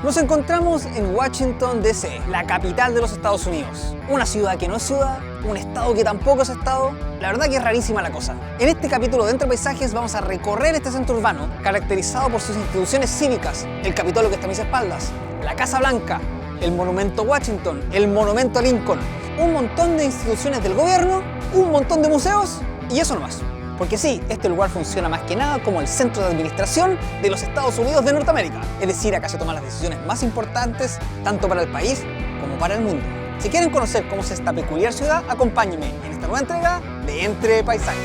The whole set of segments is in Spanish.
Nos encontramos en Washington, D.C., la capital de los Estados Unidos. Una ciudad que no es ciudad, un estado que tampoco es estado. La verdad que es rarísima la cosa. En este capítulo de Entre Paisajes vamos a recorrer este centro urbano, caracterizado por sus instituciones cívicas, el Capitolio que está a mis espaldas, la Casa Blanca, el Monumento Washington, el Monumento a Lincoln, un montón de instituciones del gobierno, un montón de museos y eso nomás. Porque sí, este lugar funciona más que nada como el centro de administración de los Estados Unidos de Norteamérica. Es decir, acá se toman las decisiones más importantes, tanto para el país como para el mundo. Si quieren conocer cómo es esta peculiar ciudad, acompáñenme en esta nueva entrega de Entre Paisajes.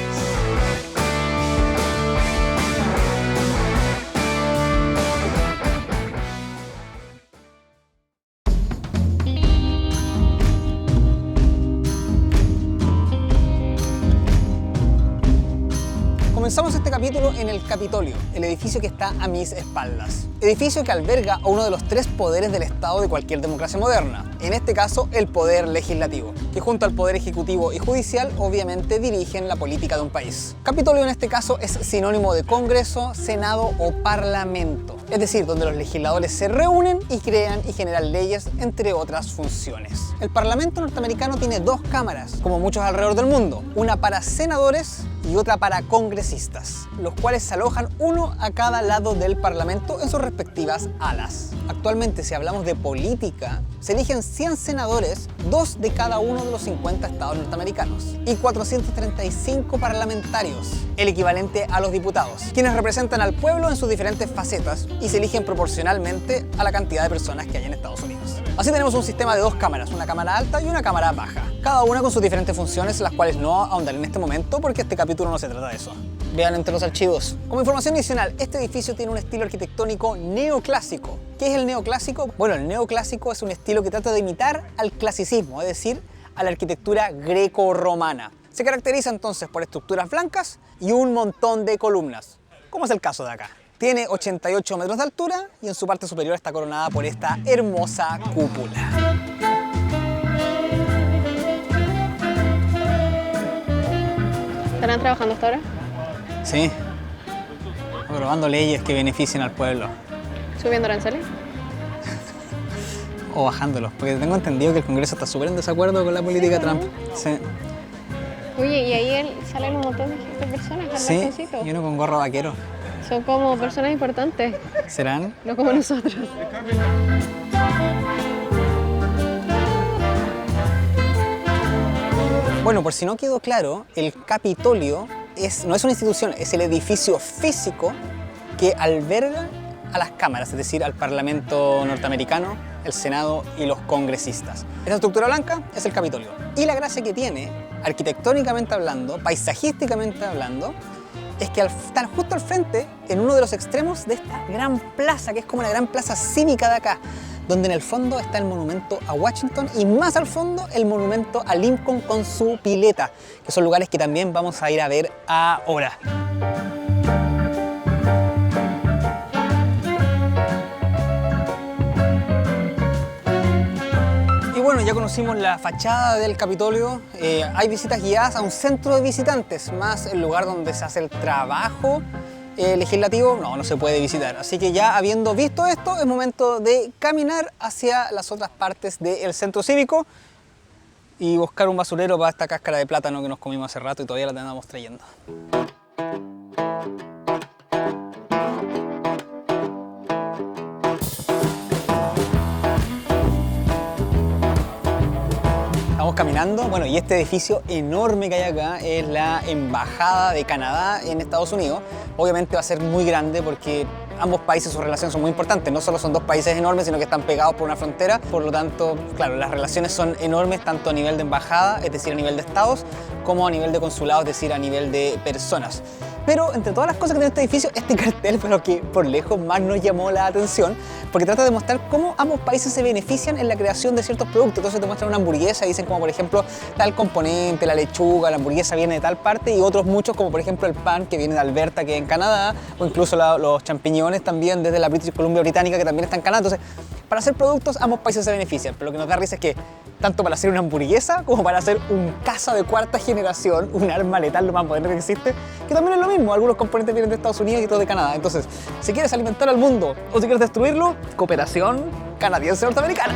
Comenzamos este capítulo en el Capitolio, el edificio que está a mis espaldas. Edificio que alberga a uno de los tres poderes del Estado de cualquier democracia moderna. En este caso, el poder legislativo, que junto al poder ejecutivo y judicial, obviamente dirigen la política de un país. Capitolio en este caso es sinónimo de Congreso, Senado o Parlamento. Es decir, donde los legisladores se reúnen y crean y generan leyes, entre otras funciones. El Parlamento norteamericano tiene dos cámaras, como muchos alrededor del mundo. Una para senadores y otra para congresistas, los cuales se alojan uno a cada lado del Parlamento en sus respectivas alas. Actualmente, si hablamos de política, se eligen 100 senadores, 2 de cada uno de los 50 estados norteamericanos, y 435 parlamentarios, el equivalente a los diputados, quienes representan al pueblo en sus diferentes facetas y se eligen proporcionalmente a la cantidad de personas que hay en Estados Unidos. Así tenemos un sistema de dos cámaras, una cámara alta y una cámara baja, cada una con sus diferentes funciones, las cuales no ahondaré en este momento porque este capítulo no se trata de eso. Vean entre los archivos. Como información adicional, este edificio tiene un estilo arquitectónico neoclásico. ¿Qué es el neoclásico? Bueno, el neoclásico es un estilo que trata de imitar al clasicismo, es decir, a la arquitectura greco-romana. Se caracteriza entonces por estructuras blancas y un montón de columnas, como es el caso de acá. Tiene 88 metros de altura y en su parte superior está coronada por esta hermosa cúpula. ¿Estarán trabajando hasta ahora? Sí, aprobando leyes que beneficien al pueblo. ¿Subiendo aranceles? O bajándolos, porque tengo entendido que el Congreso está súper en desacuerdo con la política Trump. Sí. Oye, y ahí salen un montón de personas al Sí, balconcito. y uno con gorro vaquero. Son como personas importantes, ¿Serán? no como nosotros. Bueno, por si no quedó claro, el Capitolio no es una institución, es el edificio físico que alberga a las cámaras, es decir, al Parlamento norteamericano, el Senado y los congresistas. Esa estructura blanca es el Capitolio. Y la gracia que tiene, arquitectónicamente hablando, paisajísticamente hablando, es que al estar justo al frente, en uno de los extremos de esta gran plaza, que es como la gran plaza cívica de acá, donde en el fondo está el monumento a Washington y más al fondo el monumento a Lincoln con su pileta, que son lugares que también vamos a ir a ver ahora. Y bueno, ya conocimos la fachada del Capitolio. Hay visitas guiadas a un centro de visitantes, más el lugar donde se hace el trabajo legislativo no se puede visitar. Así que ya habiendo visto esto, es momento de caminar hacia las otras partes del centro cívico y buscar un basurero para esta cáscara de plátano que nos comimos hace rato y todavía la tenemos trayendo. Estamos caminando, bueno, y este edificio enorme que hay acá es la Embajada de Canadá en Estados Unidos. Obviamente va a ser muy grande porque ambos países, sus relaciones son muy importantes. No solo son dos países enormes, sino que están pegados por una frontera. Por lo tanto, claro, las relaciones son enormes tanto a nivel de embajada, es decir, a nivel de estados, como a nivel de consulado, es decir, a nivel de personas. Pero entre todas las cosas que tiene este edificio, este cartel fue lo que por lejos más nos llamó la atención, porque trata de mostrar cómo ambos países se benefician en la creación de ciertos productos. Entonces te muestran una hamburguesa y dicen como por ejemplo tal componente, la lechuga, la hamburguesa viene de tal parte, y otros muchos como por ejemplo el pan que viene de Alberta, que es en Canadá, o incluso los champiñones también desde la British Columbia británica, que también está en Canadá. Entonces, para hacer productos ambos países se benefician, pero lo que nos da risa es que tanto para hacer una hamburguesa como para hacer un caza de cuarta generación, un arma letal lo más moderno que existe, que también es lo mismo. Algunos componentes vienen de Estados Unidos y otros de Canadá. Entonces, si quieres alimentar al mundo o si quieres destruirlo, cooperación canadiense-norteamericana.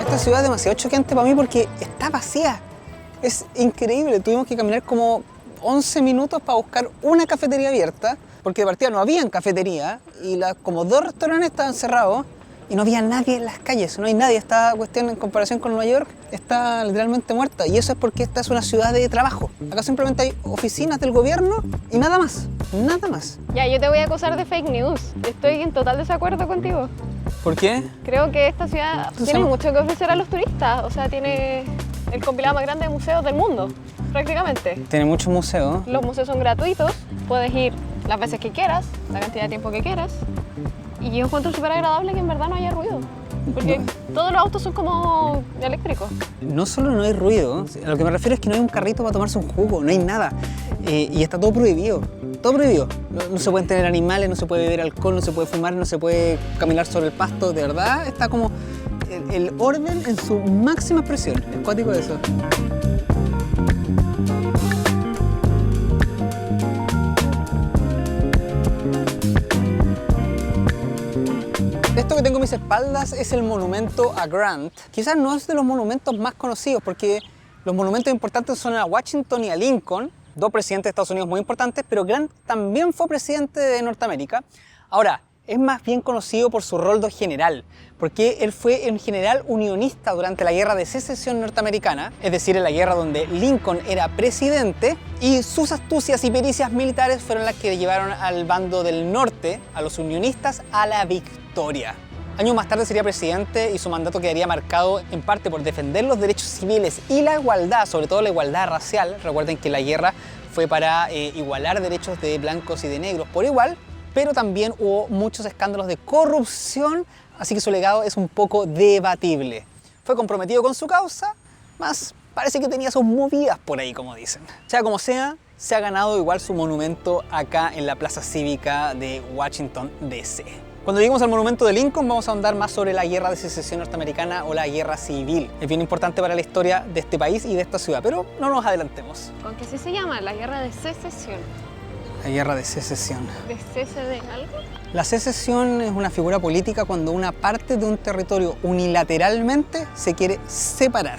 Esta ciudad es demasiado choqueante para mí porque está vacía. Es increíble, tuvimos que caminar como 11 minutos para buscar una cafetería abierta, porque de partida no había cafetería y como 2 restaurantes estaban cerrados y no había nadie en las calles, no hay nadie. Esta cuestión en comparación con Nueva York está literalmente muerta y eso es porque esta es una ciudad de trabajo. Acá simplemente hay oficinas del gobierno y nada más, nada más. Ya, yo te voy a acusar de fake news. Estoy en total desacuerdo contigo. ¿Por qué? Creo que esta ciudad tiene mucho que ofrecer a los turistas. O sea, tiene el compilado más grande de museos del mundo, prácticamente. Tiene muchos museos. Los museos son gratuitos, puedes ir las veces que quieras, la cantidad de tiempo que quieras. Y yo encuentro súper agradable que en verdad no haya ruido. Porque todos los autos son como eléctricos. No solo no hay ruido, a lo que me refiero es que no hay un carrito para tomarse un jugo, no hay nada. Y está todo prohibido, todo prohibido. No se pueden tener animales, no se puede beber alcohol, no se puede fumar, no se puede caminar sobre el pasto. De verdad, está como el orden en su máxima expresión. Es cuático eso. Esto que tengo a mis espaldas es el monumento a Grant. Quizás no es de los monumentos más conocidos porque los monumentos importantes son a Washington y a Lincoln, 2 presidentes de Estados Unidos muy importantes, pero Grant también fue presidente de Norteamérica. Ahora, es más bien conocido por su rol de general, porque él fue un general unionista durante la Guerra de Secesión norteamericana, es decir, en la guerra donde Lincoln era presidente, y sus astucias y pericias militares fueron las que llevaron al bando del norte, a los unionistas, a la victoria. Años más tarde sería presidente y su mandato quedaría marcado en parte por defender los derechos civiles y la igualdad, sobre todo la igualdad racial. Recuerden que la guerra fue para igualar derechos de blancos y de negros por igual, pero también hubo muchos escándalos de corrupción, así que su legado es un poco debatible. Fue comprometido con su causa, más parece que tenía sus movidas por ahí, como dicen. Sea como sea, se ha ganado igual su monumento acá en la Plaza Cívica de Washington, D.C. Cuando lleguemos al monumento de Lincoln vamos a ahondar más sobre la Guerra de Secesión norteamericana o la Guerra Civil. Es bien importante para la historia de este país y de esta ciudad, pero no nos adelantemos. Aunque así se llama, la Guerra de Secesión. La Guerra de Secesión. ¿De cese de algo? La secesión es una figura política cuando una parte de un territorio unilateralmente se quiere separar.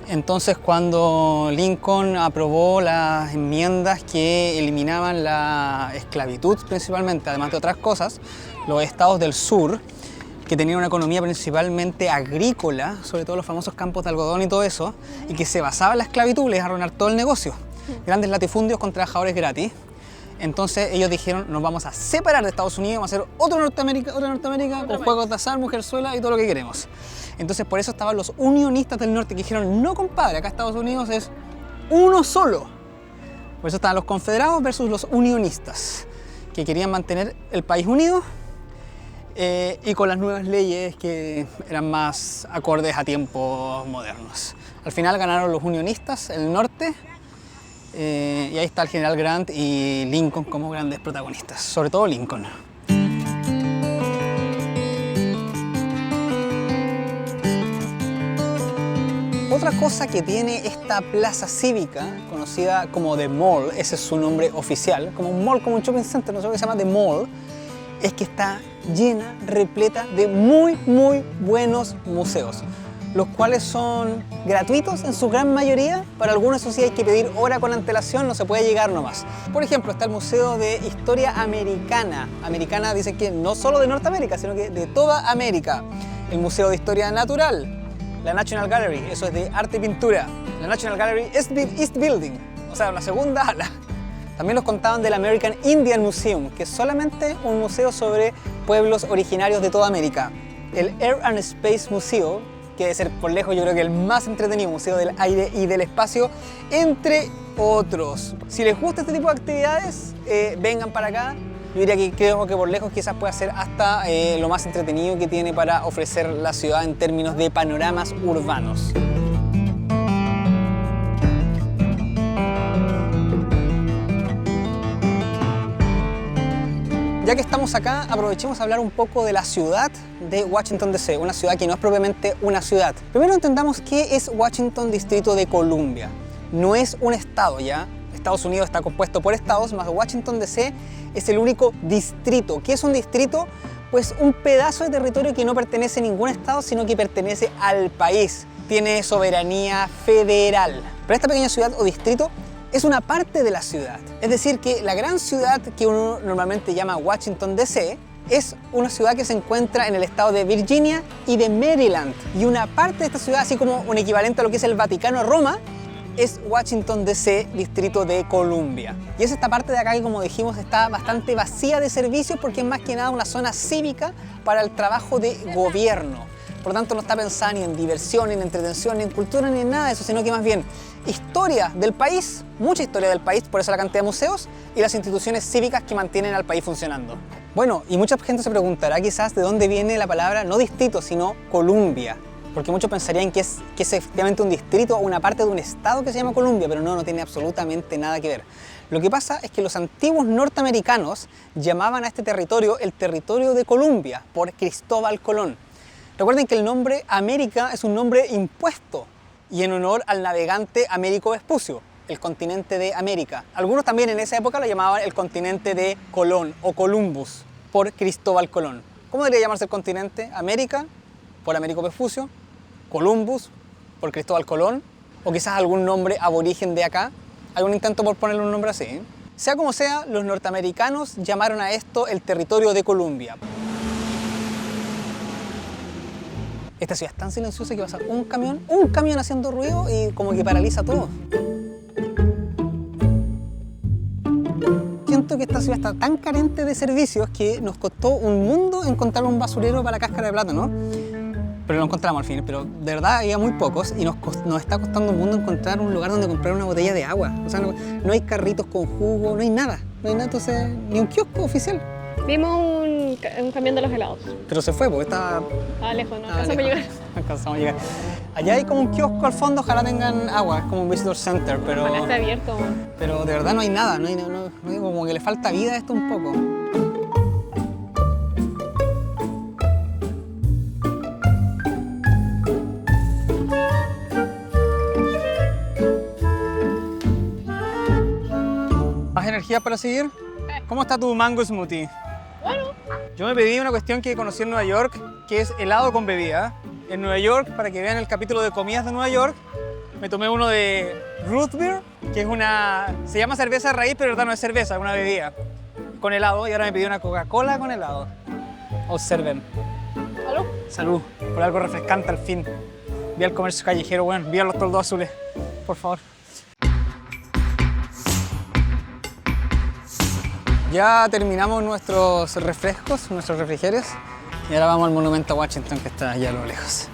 Entonces, cuando Lincoln aprobó las enmiendas que eliminaban la esclavitud principalmente, además de otras cosas, los estados del sur, que tenían una economía principalmente agrícola, sobre todo los famosos campos de algodón y todo eso, y que se basaba en la esclavitud, les iba a arruinar todo el negocio. Grandes latifundios con trabajadores gratis. Entonces ellos dijeron, nos vamos a separar de Estados Unidos, vamos a hacer otra Norteamérica con juegos de azar, mujerzuela y todo lo que queremos. Entonces por eso estaban los unionistas del norte que dijeron, no compadre, acá Estados Unidos es uno solo. Por eso estaban los confederados versus los unionistas, que querían mantener el país unido y con las nuevas leyes que eran más acordes a tiempos modernos. Al final ganaron los unionistas, el norte, y ahí está el general Grant y Lincoln como grandes protagonistas, sobre todo Lincoln. Otra cosa que tiene esta plaza cívica, conocida como The Mall, ese es su nombre oficial, como un mall, como un shopping center, no sé lo que se llama The Mall, es que está llena, repleta de muy buenos museos, los cuales son gratuitos en su gran mayoría. Para algunos eso sí hay que pedir hora con antelación, no se puede llegar nomás. Por ejemplo, está el Museo de Historia Americana. Americana dice que no solo de Norteamérica, sino que de toda América. El Museo de Historia Natural, la National Gallery, eso es de arte y pintura. La National Gallery East Building, o sea, la segunda ala. También nos contaban del American Indian Museum, que es solamente un museo sobre pueblos originarios de toda América. El Air and Space Museum, que debe ser por lejos yo creo que el más entretenido, museo del aire y del espacio, entre otros. Si les gusta este tipo de actividades, vengan para acá. Yo diría que creo que por lejos quizás pueda ser hasta lo más entretenido que tiene para ofrecer la ciudad en términos de panoramas urbanos. Ya que estamos acá, aprovechemos a hablar un poco de la ciudad de Washington DC, una ciudad que no es propiamente una ciudad. Primero entendamos qué es Washington, Distrito de Columbia. No es un estado, ¿ya? Estados Unidos está compuesto por estados, más Washington DC es el único distrito. ¿Qué es un distrito? Pues un pedazo de territorio que no pertenece a ningún estado, sino que pertenece al país. Tiene soberanía federal. Pero esta pequeña ciudad o distrito es una parte de la ciudad. Es decir, que la gran ciudad que uno normalmente llama Washington DC es una ciudad que se encuentra en el estado de Virginia y de Maryland. Y una parte de esta ciudad, así como un equivalente a lo que es el Vaticano a Roma, es Washington DC, Distrito de Columbia. Y es esta parte de acá que, como dijimos, está bastante vacía de servicios porque es más que nada una zona cívica para el trabajo de gobierno. Por lo tanto, no está pensada ni en diversión, ni en entretención, ni en cultura, ni en nada de eso, sino que más bien historia del país, mucha historia del país, por eso la cantidad de museos y las instituciones cívicas que mantienen al país funcionando. Bueno, y mucha gente se preguntará quizás de dónde viene la palabra no distrito, sino Columbia. Porque muchos pensarían que es efectivamente un distrito o una parte de un estado que se llama Columbia, pero no tiene absolutamente nada que ver. Lo que pasa es que los antiguos norteamericanos llamaban a este territorio el territorio de Columbia por Cristóbal Colón. Recuerden que el nombre América es un nombre impuesto y en honor al navegante Américo Vespucio, el continente de América. Algunos también en esa época lo llamaban el continente de Colón o Columbus por Cristóbal Colón. ¿Cómo debería llamarse el continente? América por Américo Vespucio, Columbus por Cristóbal Colón, o quizás algún nombre aborigen de acá. Hay un intento por ponerle un nombre así, ¿eh? Sea como sea, los norteamericanos llamaron a esto el territorio de Columbia. Esta ciudad es tan silenciosa que pasa un camión haciendo ruido y como que paraliza todo. Siento que esta ciudad está tan carente de servicios que nos costó un mundo encontrar un basurero para la cáscara de plátano. Pero lo encontramos al fin, pero de verdad había muy pocos y nos está costando un mundo encontrar un lugar donde comprar una botella de agua. O sea, no hay carritos con jugo, no hay nada, entonces ni un kiosco oficial. Vimos un camión de los helados. Pero se fue porque estaba lejos, no alcanzamos a llegar. No alcanzamos a llegar. Allá hay como un kiosco al fondo, ojalá tengan agua, es como un visitor center, pero... Ojalá esté abierto. Pero de verdad no hay nada, como que le falta vida a esto un poco. ¿Más energía para seguir? ¿Cómo está tu mango smoothie? Bueno. Yo me pedí una cuestión que conocí en Nueva York, que es helado con bebida. En Nueva York, para que vean el capítulo de comidas de Nueva York, me tomé uno de root beer, que es se llama cerveza de raíz, pero en verdad no es cerveza, es una bebida, con helado, y ahora me pedí una Coca-Cola con helado. Observen. ¿Salud? Salud, por algo refrescante al fin. Vi al comercio callejero, bueno, vi a los toldos azules, por favor. Ya terminamos nuestros refrescos, nuestros refrigerios, y ahora vamos al monumento a Washington que está allá a lo lejos.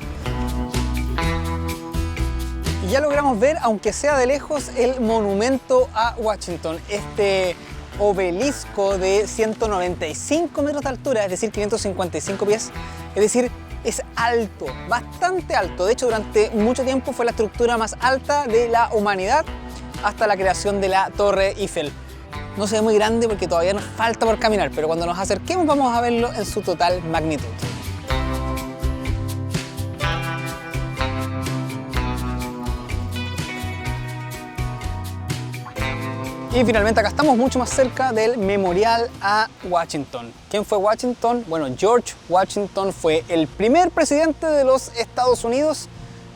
Y ya logramos ver, aunque sea de lejos, el monumento a Washington, este obelisco de 195 metros de altura, es decir, 555 pies, es decir, es alto, bastante alto. De hecho, durante mucho tiempo fue la estructura más alta de la humanidad hasta la creación de la Torre Eiffel. No se ve muy grande porque todavía nos falta por caminar, pero cuando nos acerquemos vamos a verlo en su total magnitud. Y finalmente acá estamos mucho más cerca del Memorial a Washington. ¿Quién fue Washington? Bueno, George Washington fue el primer presidente de los Estados Unidos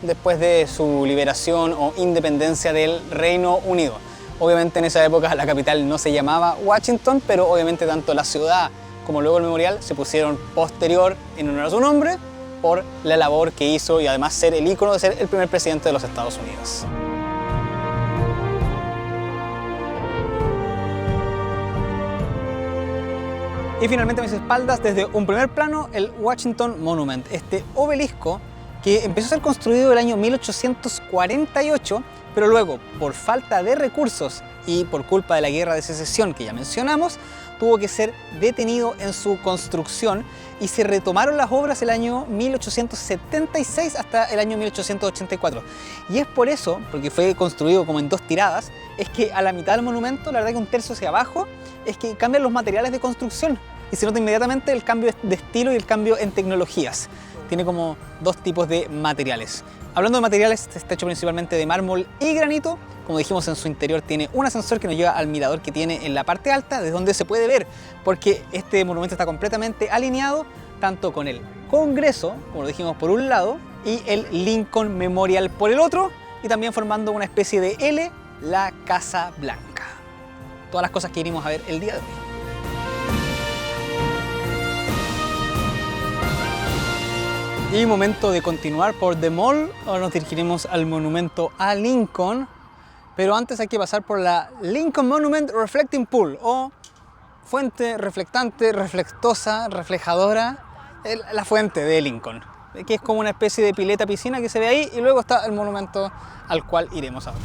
después de su liberación o independencia del Reino Unido. Obviamente en esa época la capital no se llamaba Washington, pero obviamente tanto la ciudad como luego el memorial se pusieron posterior en honor a su nombre por la labor que hizo y además ser el ícono de ser el primer presidente de los Estados Unidos. Y finalmente a mis espaldas, desde un primer plano, el Washington Monument, este obelisco que empezó a ser construido en el año 1848, pero luego, por falta de recursos y por culpa de la Guerra de Secesión que ya mencionamos, tuvo que ser detenido en su construcción y se retomaron las obras el año 1876 hasta el año 1884. Y es por eso, porque fue construido como en dos tiradas, es que a la mitad del monumento, la verdad que un tercio hacia abajo, es que cambian los materiales de construcción. y se nota inmediatamente el cambio de estilo y el cambio en tecnologías. Tiene como dos tipos de materiales. Hablando de materiales, está hecho principalmente de mármol y granito. Como dijimos, en su interior tiene un ascensor que nos lleva al mirador que tiene en la parte alta, desde donde se puede ver, porque este monumento está completamente alineado tanto con el Congreso, como lo dijimos, por un lado, y el Lincoln Memorial por el otro, y también formando una especie de L, la Casa Blanca. Todas las cosas que iremos a ver el día de hoy. Y momento de continuar por The Mall. Ahora nos dirigiremos al monumento a Lincoln, pero antes hay que pasar por la Lincoln Monument Reflecting Pool, o fuente reflectante, reflectosa, reflejadora, la fuente de Lincoln, que es como una especie de pileta piscina que se ve ahí, y luego está el monumento al cual iremos ahora.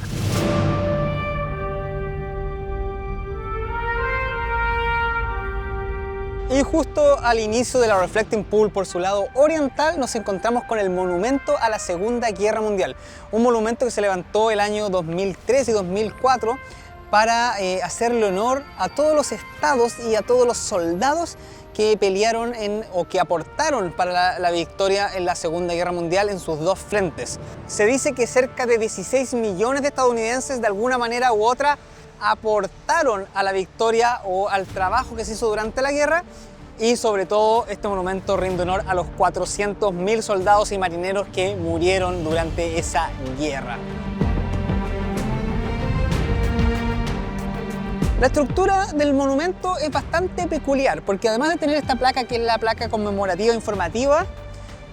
Y justo al inicio de la Reflecting Pool, por su lado oriental, nos encontramos con el monumento a la Segunda Guerra Mundial. Un monumento que se levantó el año 2003 y 2004 para hacerle honor a todos los estados y a todos los soldados que pelearon o que aportaron para la victoria en la Segunda Guerra Mundial en sus dos frentes. Se dice que cerca de 16 millones de estadounidenses de alguna manera u otra aportaron a la victoria o al trabajo que se hizo durante la guerra, y sobre todo este monumento rinde honor a los 400.000 soldados y marineros que murieron durante esa guerra. La estructura del monumento es bastante peculiar, porque además de tener esta placa, que es la placa conmemorativa informativa,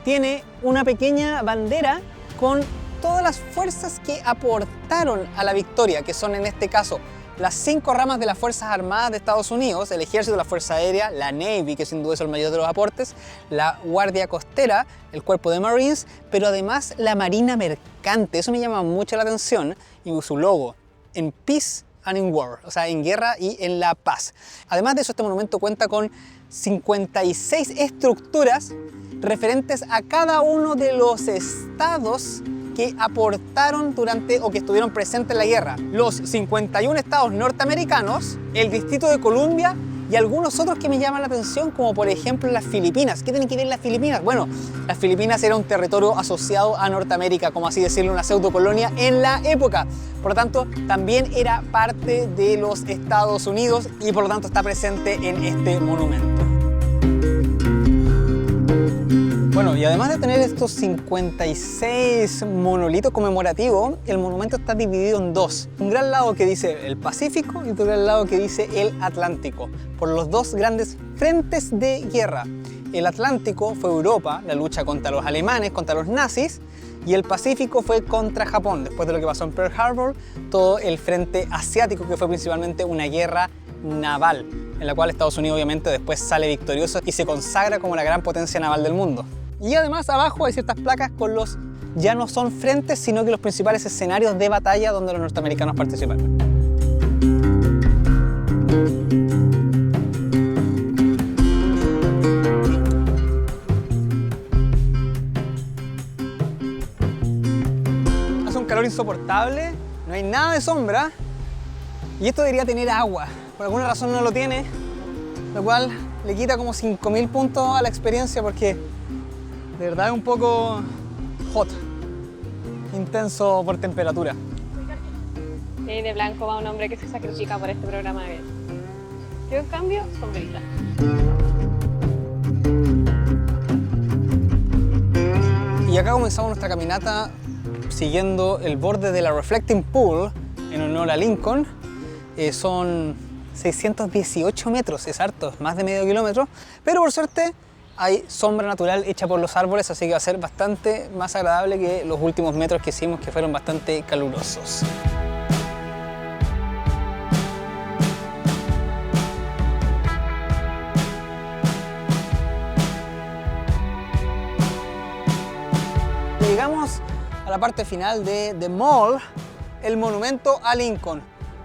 tiene una pequeña bandera con todas las fuerzas que aportaron a la victoria, que son en este caso las 5 ramas de las Fuerzas Armadas de Estados Unidos: el Ejército, la Fuerza Aérea, la Navy, que sin duda es el mayor de los aportes, la Guardia Costera, el Cuerpo de Marines, pero además la Marina Mercante. Eso me llama mucho la atención, y su logo, en Peace and in War, o sea, en guerra y en la paz. Además de eso, este monumento cuenta con 56 estructuras referentes a cada uno de los estados que aportaron durante o que estuvieron presentes en la guerra. Los 51 estados norteamericanos, el Distrito de Columbia y algunos otros que me llaman la atención, como por ejemplo las Filipinas. ¿Qué tienen que ver las Filipinas? Bueno, las Filipinas era un territorio asociado a Norteamérica, como así decirlo, una pseudocolonia en la época. Por lo tanto, también era parte de los Estados Unidos y por lo tanto está presente en este monumento. Bueno, y además de tener estos 56 monolitos conmemorativos, el monumento está dividido en dos. Un gran lado que dice el Pacífico y otro gran lado que dice el Atlántico, por los dos grandes frentes de guerra. El Atlántico fue Europa, la lucha contra los alemanes, contra los nazis, y el Pacífico fue contra Japón, después de lo que pasó en Pearl Harbor, todo el frente asiático, que fue principalmente una guerra naval, en la cual Estados Unidos obviamente después sale victorioso y se consagra como la gran potencia naval del mundo. Y además abajo hay ciertas placas con los, ya no son frentes, sino que los principales escenarios de batalla donde los norteamericanos participaron. Hace un calor insoportable, no hay nada de sombra, y esto debería tener agua. Por alguna razón no lo tiene, lo cual le quita como 5.000 puntos a la experiencia, porque de verdad es un poco hot, intenso por temperatura. Y de blanco va un hombre que se sacrifica por este programa de vida. Yo, en cambio, sombrita. Y acá comenzamos nuestra caminata siguiendo el borde de la Reflecting Pool en honor a Lincoln. Son 618 metros, es harto, más de medio kilómetro, pero por suerte hay sombra natural hecha por los árboles, así que va a ser bastante más agradable que los últimos metros que hicimos, que fueron bastante calurosos. Llegamos a la parte final de The Mall, el monumento a Lincoln.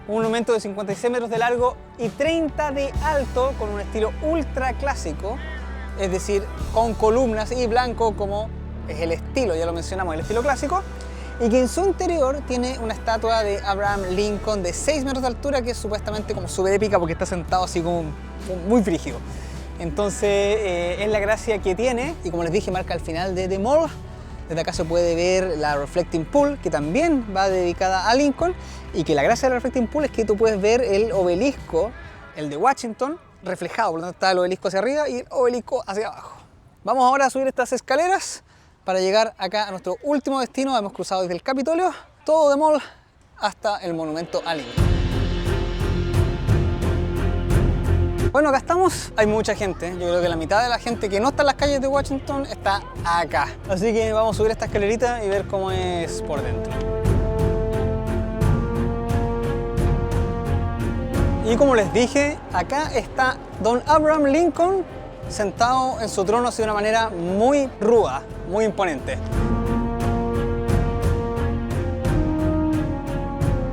Un monumento de 56 metros de largo y 30 de alto, con un estilo ultra clásico, es decir, con columnas y blanco, como es el estilo, ya lo mencionamos, el estilo clásico, y que en su interior tiene una estatua de Abraham Lincoln de 6 metros de altura, que es supuestamente como súper épica porque está sentado así como muy frígido. Entonces es la gracia que tiene, y como les dije, marca el final de The Mall. Desde acá se puede ver la Reflecting Pool, que también va dedicada a Lincoln, y que la gracia de la Reflecting Pool es que tú puedes ver el obelisco, el de Washington, reflejado. Por lo tanto está el obelisco hacia arriba y el obelisco hacia abajo. Vamos ahora a subir estas escaleras para llegar acá a nuestro último destino. Hemos cruzado desde el Capitolio, todo The Mall, hasta el monumento a Lincoln. Bueno, acá estamos, hay mucha gente. Yo creo que la mitad de la gente que no está en las calles de Washington está acá. Así que vamos a subir esta escalerita y ver cómo es por dentro. Y como les dije, acá está Don Abraham Lincoln sentado en su trono así de una manera muy ruda, muy imponente.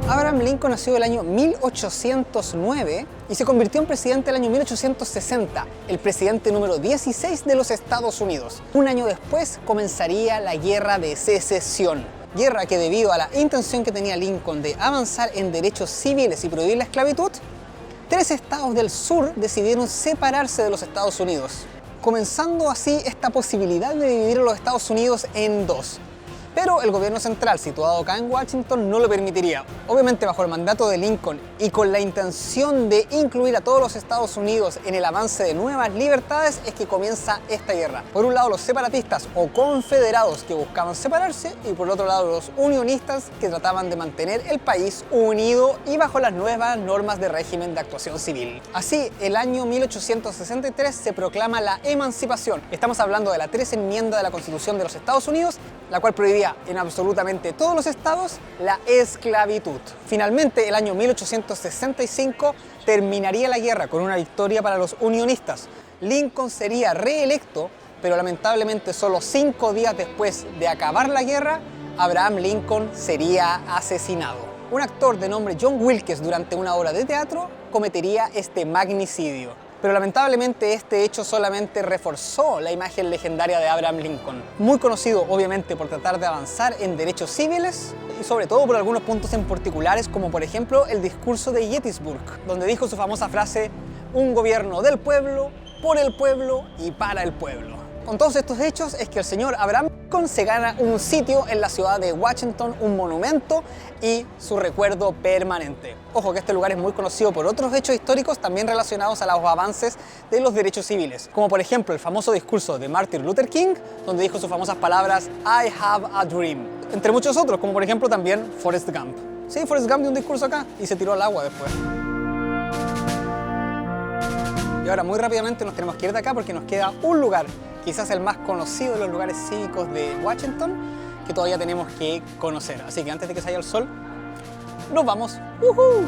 Abraham Lincoln nació el año 1809 y se convirtió en presidente el año 1860, el presidente número 16 de los Estados Unidos. Un año después comenzaría la Guerra de Secesión, guerra que debido a la intención que tenía Lincoln de avanzar en derechos civiles y prohibir la esclavitud, 3 estados del sur decidieron separarse de los Estados Unidos, comenzando así esta posibilidad de dividir a los Estados Unidos en 2. Pero el gobierno central, situado acá en Washington, no lo permitiría. Obviamente bajo el mandato de Lincoln y con la intención de incluir a todos los Estados Unidos en el avance de nuevas libertades es que comienza esta guerra. Por un lado los separatistas o confederados que buscaban separarse y por otro lado los unionistas que trataban de mantener el país unido y bajo las nuevas normas de régimen de actuación civil. Así, el año 1863 se proclama la emancipación. Estamos hablando de la 13ª enmienda de la Constitución de los Estados Unidos, la cual prohibía en absolutamente todos los estados la esclavitud. Finalmente, el año 1865 terminaría la guerra con una victoria para los unionistas. Lincoln sería reelecto, pero lamentablemente solo 5 días después de acabar la guerra, Abraham Lincoln sería asesinado. Un actor de nombre John Wilkes durante una obra de teatro cometería este magnicidio. Pero lamentablemente este hecho solamente reforzó la imagen legendaria de Abraham Lincoln, muy conocido obviamente por tratar de avanzar en derechos civiles y sobre todo por algunos puntos en particulares, como por ejemplo el discurso de Gettysburg, donde dijo su famosa frase: un gobierno del pueblo, por el pueblo y para el pueblo. Con todos estos hechos es que el señor Abraham Lincoln se gana un sitio en la ciudad de Washington, un monumento y su recuerdo permanente. Ojo que este lugar es muy conocido por otros hechos históricos también relacionados a los avances de los derechos civiles, como por ejemplo el famoso discurso de Martin Luther King, donde dijo sus famosas palabras I have a dream, entre muchos otros, como por ejemplo también Forrest Gump. Sí, Forrest Gump dio un discurso acá y se tiró al agua después. Y ahora muy rápidamente nos tenemos que ir de acá porque nos queda un lugar, quizás el más conocido de los lugares cívicos de Washington, que todavía tenemos que conocer. Así que antes de que salga el sol, nos vamos. ¡Uhú!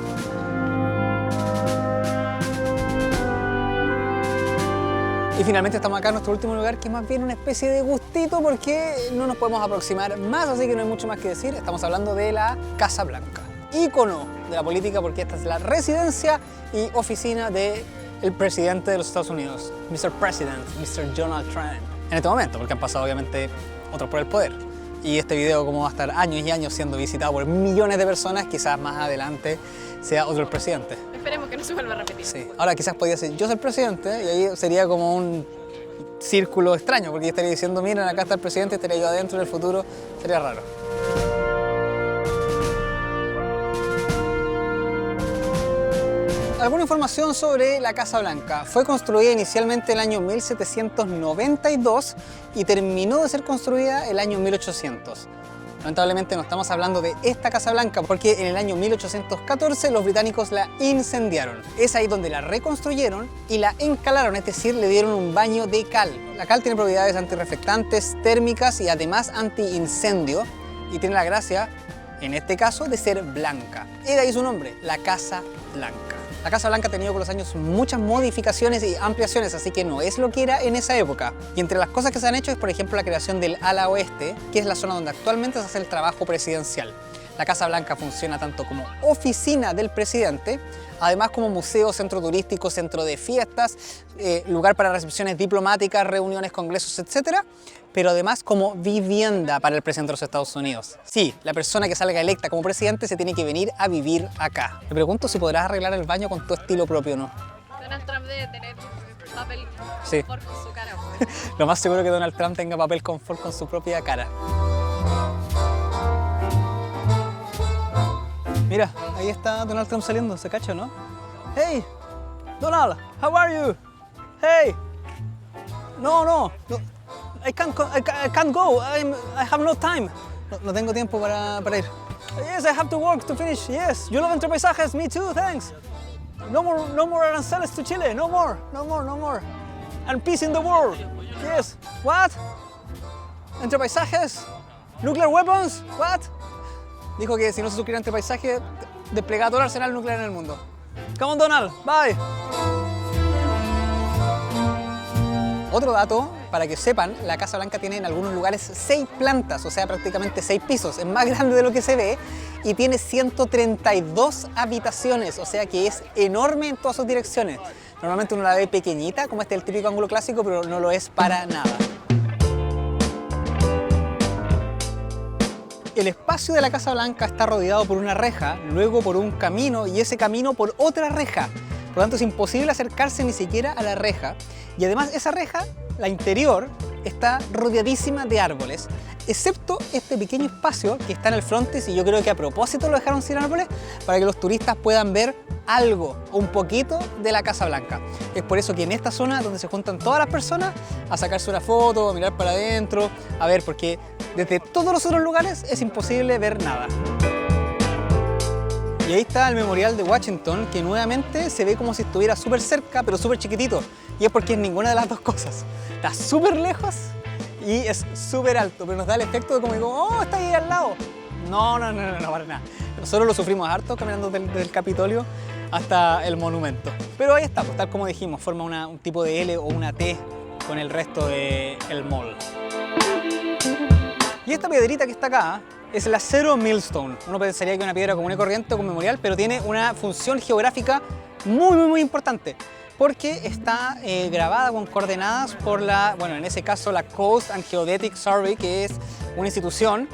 Y finalmente estamos acá en nuestro último lugar, que es más bien una especie de gustito porque no nos podemos aproximar más, así que no hay mucho más que decir. Estamos hablando de la Casa Blanca, ícono de la política porque esta es la residencia y oficina de el presidente de los Estados Unidos, Mr. President, Mr. Donald Trump. En este momento, porque han pasado obviamente otros por el poder. Y este video, como va a estar años y años siendo visitado por millones de personas, quizás más adelante sea otro el presidente. Esperemos que no se vuelva a repetir. Sí. Ahora quizás podría ser yo ser presidente y ahí sería como un círculo extraño, porque yo estaría diciendo, miren, acá está el presidente, estaría yo adentro en el futuro, sería raro. Alguna información sobre la Casa Blanca. Fue construida inicialmente el año 1792 y terminó de ser construida el año 1800. Lamentablemente no estamos hablando de esta Casa Blanca porque en el año 1814 los británicos la incendiaron. Es ahí donde la reconstruyeron y la encalaron, es decir, le dieron un baño de cal. La cal tiene propiedades antirreflectantes, térmicas y además antiincendio y tiene la gracia, en este caso, de ser blanca. Y de ahí su nombre, la Casa Blanca. La Casa Blanca ha tenido con los años muchas modificaciones y ampliaciones, así que no es lo que era en esa época. Y entre las cosas que se han hecho es, por ejemplo, la creación del ala oeste, que es la zona donde actualmente se hace el trabajo presidencial. La Casa Blanca funciona tanto como oficina del presidente, además como museo, centro turístico, centro de fiestas, lugar para recepciones diplomáticas, reuniones, congresos, etc., pero además como vivienda para el presidente de los Estados Unidos. Sí, la persona que salga electa como presidente se tiene que venir a vivir acá. Me pregunto si podrás arreglar el baño con tu estilo propio o no. Donald Trump debe tener papel Sí. con su cara. Lo más seguro que Donald Trump tenga papel confort con su propia cara. Mira, ahí está Donald Trump saliendo, ¿se cacha, no? Hey, Donald, how are you? Hey, no, I can't go. I have no time. No tengo tiempo para ir. Yes, I have to work to finish. Yes, you love entre paisajes. Me too. Thanks. No more aranceles to Chile. No more. And peace in the world. Yes. What? Entre paisajes. Nuclear weapons. What? Dijo que si no se suscribía entre paisajes, desplegaba todo el arsenal nuclear en el mundo. Come on, Donald. Bye. Otro dato, para que sepan, la Casa Blanca tiene en algunos lugares 6 plantas, o sea, prácticamente 6 pisos. Es más grande de lo que se ve y tiene 132 habitaciones, o sea que es enorme en todas sus direcciones. Normalmente uno la ve pequeñita, como este es el típico ángulo clásico, pero no lo es para nada. El espacio de la Casa Blanca está rodeado por una reja, luego por un camino y ese camino por otra reja. Por lo tanto, es imposible acercarse ni siquiera a la reja. Y además, esa reja, la interior, está rodeadísima de árboles, excepto este pequeño espacio que está en el frontis, y yo creo que a propósito lo dejaron sin árboles, para que los turistas puedan ver algo, un poquito de la Casa Blanca. Es por eso que en esta zona donde se juntan todas las personas a sacarse una foto, a mirar para adentro, a ver, porque desde todos los otros lugares es imposible ver nada. Y ahí está el Memorial de Washington, que nuevamente se ve como si estuviera súper cerca, pero súper chiquitito. Y es porque es ninguna de las dos cosas. Está súper lejos y es súper alto, pero nos da el efecto de como digo, oh, está ahí al lado. No, para nada. Nosotros lo sufrimos harto caminando desde el Capitolio hasta el monumento. Pero ahí está, pues, tal como dijimos, forma un tipo de L o una T con el resto del mall. Y esta piedrita que está acá es la Zero Millstone. Uno pensaría que es una piedra común y corriente o conmemorial, pero tiene una función geográfica muy importante, porque está grabada con coordenadas por en ese caso la Coast and Geodetic Survey, que es una institución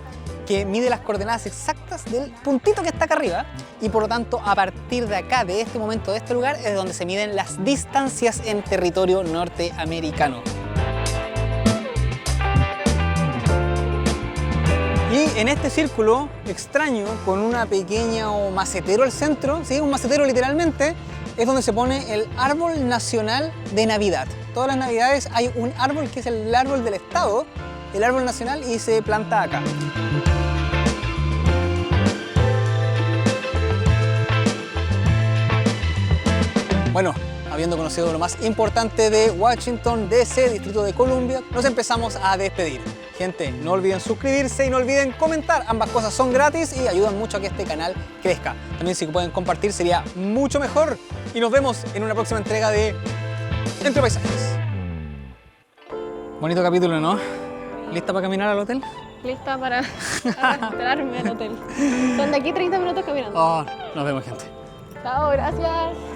que mide las coordenadas exactas del puntito que está acá arriba, y por lo tanto a partir de acá, de este momento, de este lugar, es donde se miden las distancias en territorio norteamericano. Y en este círculo extraño, con una pequeña macetero al centro, ¿sí? Un macetero literalmente, es donde se pone el árbol nacional de Navidad. Todas las Navidades hay un árbol que es el árbol del estado, el árbol nacional, y se planta acá. Bueno, habiendo conocido lo más importante de Washington DC, Distrito de Columbia, nos empezamos a despedir. Gente, no olviden suscribirse y no olviden comentar. Ambas cosas son gratis y ayudan mucho a que este canal crezca. También si pueden compartir sería mucho mejor. Y nos vemos en una próxima entrega de Entre Paisajes. Bonito capítulo, ¿no? ¿Lista para caminar al hotel? Lista para esperarme al hotel. Son de aquí 30 minutos caminando. Oh, nos vemos, gente. Chao, gracias.